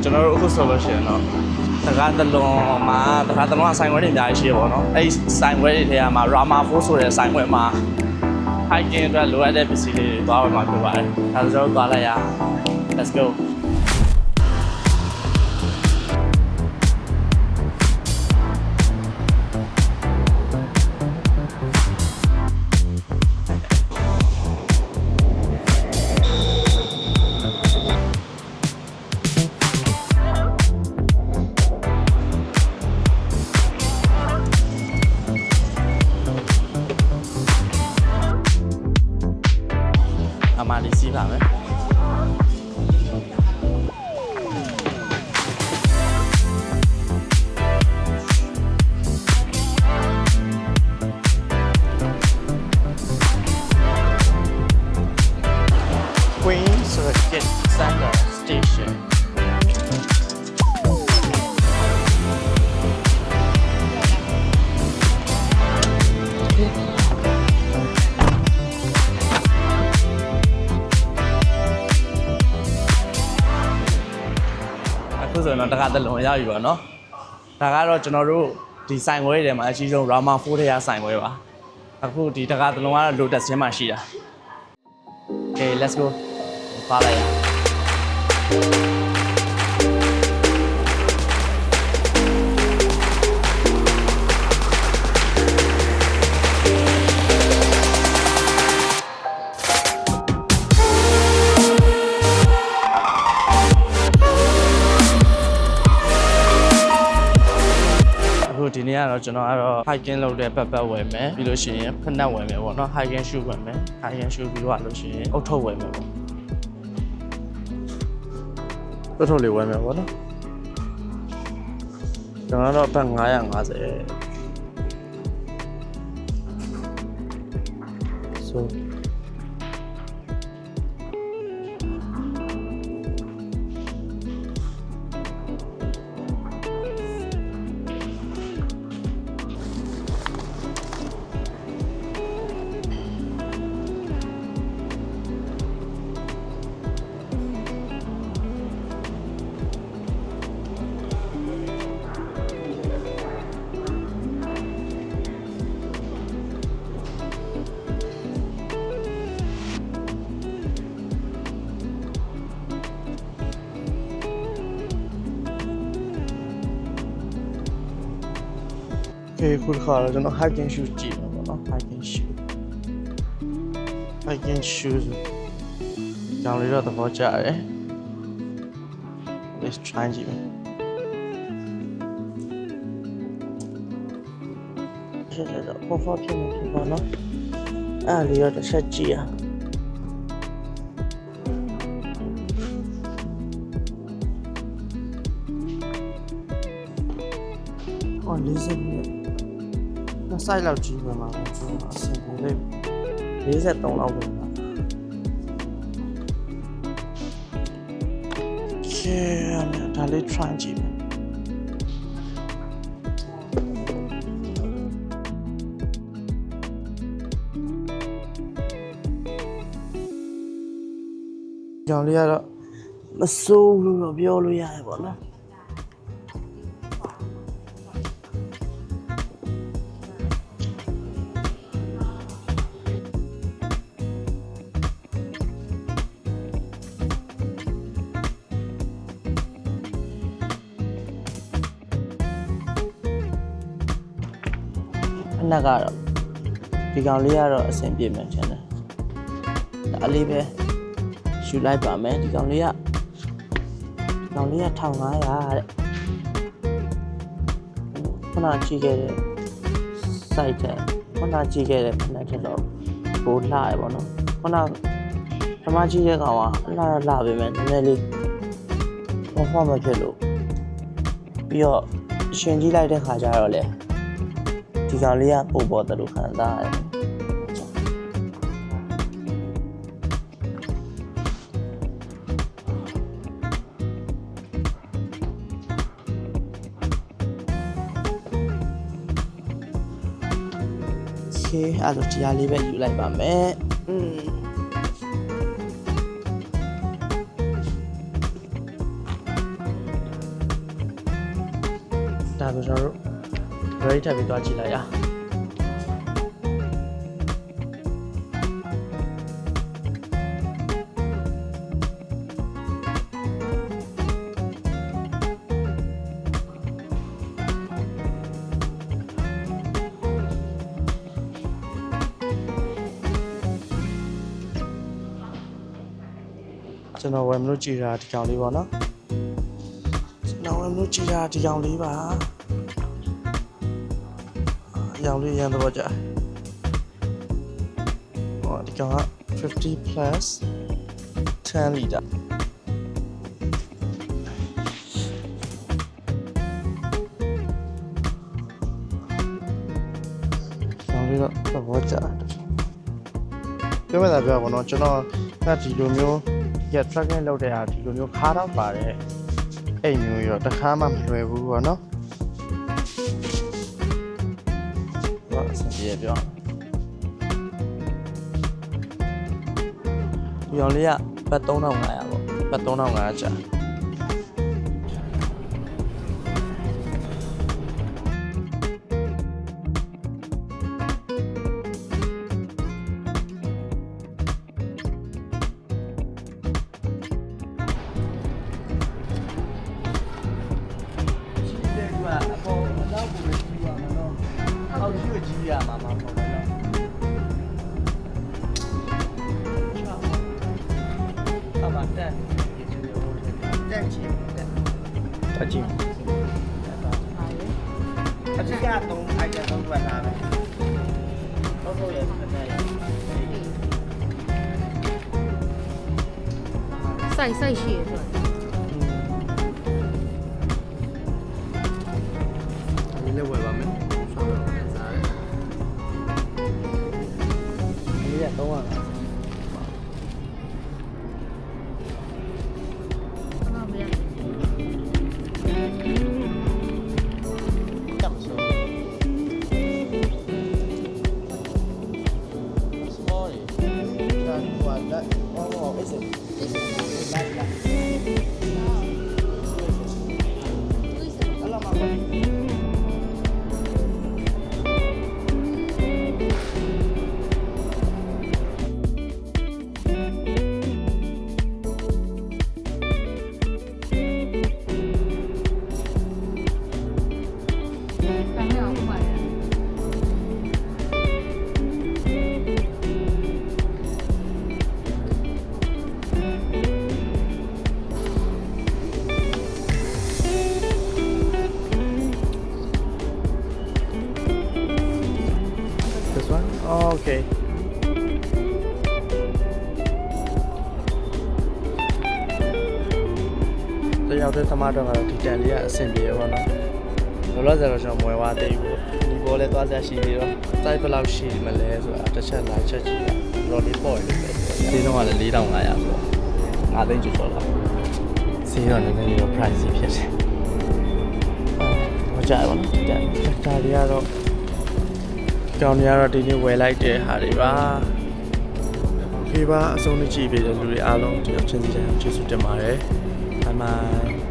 ကျွန်တော်တို့အခုဆိုလို့ရှိရင်တော့တကားတလုံးမှာတကားတလုံးကဆိုင်ဝဲတွေအများကြီးရှိရပါတော့အဲ့ဆိုင်ဝဲတွေထဲမှာ Rama 4ဆိုတဲ့ဆိုင်ဝဲမှာ hiking အတွက်လိုအပ်တဲ့ပစ္စည်းလေးတွေသွားဝယ်မှာဖြစ်ပါတယ်ဒါဆိုတော့သွားလိုက်ရ let's goมาดีซีผ่านไหมQueen Circuit Center Stationအခုဆိုတော့တကားတလုံးရပြီပါเนาะဒါကတော့ကျွန်တော်တို့ဒီဆိုင်ဝဲတွေမှာအကြီးဆုံး Rama 4ထဲကဆိုင်ဝဲပါအခုဒီတကားတလုံးကတော့ Lotus ချင်းမှာရှိတာ Okay let's go ပါလိုက်ရဒီနေ့ကတော့ကျွန်တော်ကတော့ hiking လုပ်တဲ့ပတ်ဝယ်မယ်ပြီးလို့ရှိရင်ဖက်နက်ဝယ်မယ်ပေါ့နော် hiking shoe ဝယ်မယ် hiking shoe ပြီးတော့လို့ရှိရင်အုတ်ထုတ်ဝယ်မယ်ပေါ့အုတ်ထုတ်လေးဝယ်မယ်ပေါ့နော်ကျွန်တော်တော့ဘတ်950 so Okay ခုခါတော့ကျွန်တော် hiking shoes ကြည့်မှာပေါ့နော် hiking shoes ကြောင်လေးတော့သဘောကျတယ် Let's try ကြည့်မယ်ဆက်တော့ comfort ဖြစ်နေပြီပေါ့နော်အဲ့လေးတော့တစ်ချက်ကြည့်ရအော်လေးစက်နဲ့စိုက်လောက်ကြီးပဲမှာကျွန်တော်အဆင်ပြေလေး43လောက်ပဲမှာကဲဒါလေး try ကြည့်မယ်ကြောင်လေးကတော့မစိုးလို့တော့ပြောလို့ရတယ်ပေါ့နော်အနက်ကတော့ဒီကောင်လေးကတော့အဆင်ပြေမှချင်တယ်ဒါလေးပဲယူလိုက်ပါမယ်ဒီကောင်လေးက1500တဲ့ခုနကြည့်ခဲ့တဲ့ site တဲ့ခုနကြည့်ခဲ့တဲ့ဖက်ထက်တော့ဘိုးလှရပေါ့နော်ခုနဓမ္မကြီးရဲ့ကောင်ကလှပဲမယ်နည်းနည်းလေးမဖောက်မဖြစ်လို့ပြီးတော့ရှင်ကြည့်လိုက်တဲ့ခါကျတော့လေဒီကောင်လေးကပို့ပေါ်တယ်လို့ခံစားရတယ်အဲ့တော့တရားလေးပဲယူလိုက်ပါမယ် ဆိုကျွန်တော်တို့ ready ထပ်ပြီးသွားကြည့်လိုက်ရကျွန်တော်ဝယ်မလို့ကြည်တာဒီကောင်လေးပေါ့နော်ကျွန်တော်ဝယ်မလို့ကြည်တာဒီကောင်လေးပါရောင်လေးရန်တော့ကြာဟောဒီကောင်က50 plus 10 liter ရောင်လေးတော့ကြာပြောမှသာပြောပါတော့ကျွန်တော်ကဒီလိုမျိုးရ tracking လုပ်တဲ့ဟာဒီလိုမျိုးခါတော့ပါတယ်အဲ့မျိုးရောတစ်ခါမှမလွယ်ဘူးပေါ့နော်ဟုတ်အဆင်ပြေပြောဒီအောင်လေးကဘတ်3500ပေါ့ဘတ်3500ကျရမှာမဟုတ်ဘူးနော်အမတက်ဒီချီရိုးတက်ချီတက်အချီအချီကတော့အိုက်ကတော့ဝတ်လာတယ်ဟုတ်ရဲ့ခဏလေး晒血是吧？你来喂吧没？都忘了。Okay. တယောက်တည်းသမားတော့ကတော့ဒီတန်လေးကအဆင်ပြေပါတော့လောလောဆယ်တော့ကျွန်တော်မွေဝါသေးဘူးဒီဘောလဲသွားဆက်ရှိပြီးတော့တိုက်ဘယ်လောက်ရှိမလဲဆိုတာတစ်ချက်လာချက်ကြည့်ရတော့လေးပေါ့လို့ပဲဒီတော့ကလည်း4500ဆိုတော့5သိန်းကျော်လာဈေးတော့နည်းနည်းလေးတော့ price ဖြစ်တယ်ဟောကြပါတော့ဒီတန်ဒါတွေကတော့ကြောင်တွေကတော့ဒီနေ့ဝယ်လိုက်တဲ့ဟာတွေပါခေပါအဆုံးကြည့်ပေးတဲ့လူတွေအားလုံးတယောက်ချင်းစီတိုင်းကျေးဇူးတင်ပါတယ်ဘိုင်ဘိုင်